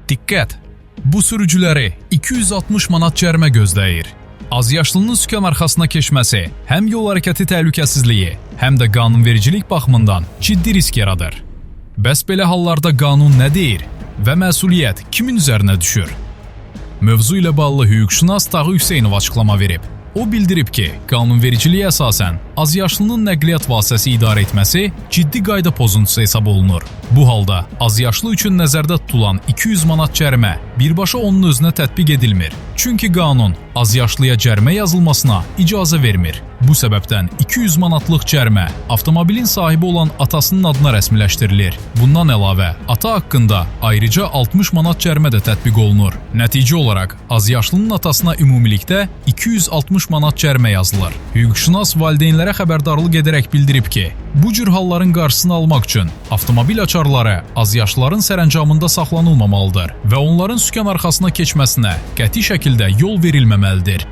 Diqqət! Bu sürücüləri 260 manat cərimə gözləyir. Azyaşlının sükan arxasına keçməsi həm yol hərəkəti təhlükəsizliyi, həm də qanunvericilik baxımından ciddi risk yaradır. Bəs belə hallarda qanun nə deyir və məsuliyyət kimin üzərinə düşür? Mövzu ilə bağlı hüquqşünas Tağı Hüseynov açıqlama verib. O bildirib ki, qanunvericiliyə əsasən azyaşlının nəqliyyat vasitəsi idarə etməsi ciddi qayda pozuntusu hesab olunur. Bu halda azyaşlı üçün nəzərdə tutulan 200 manat cərimə birbaşa onun özünə tətbiq edilmir. Çünki qanun azyaşlıya cərimə yazılmasına icazə vermir. Bu səbəbdən 200 manatlıq cərimə avtomobilin sahibi olan atasının adına rəsmiləşdirilir. Bundan əlavə, ata haqqında ayrıca 60 manat cərimə də tətbiq olunur. Nəticə olaraq, azyaşlının atasına ümumilikdə 260 manat cərimə yazılır. Hüquqşünas valideynlərə xəbərdarlıq edərək bildirib ki, bu cür halların qarşısını almaq üçün avtomobil açarları azyaşlıların sərəncamında saxlanılmamalıdır və onların sükan arxasına keçməsinə qəti şəkildə yol verilməməlidir.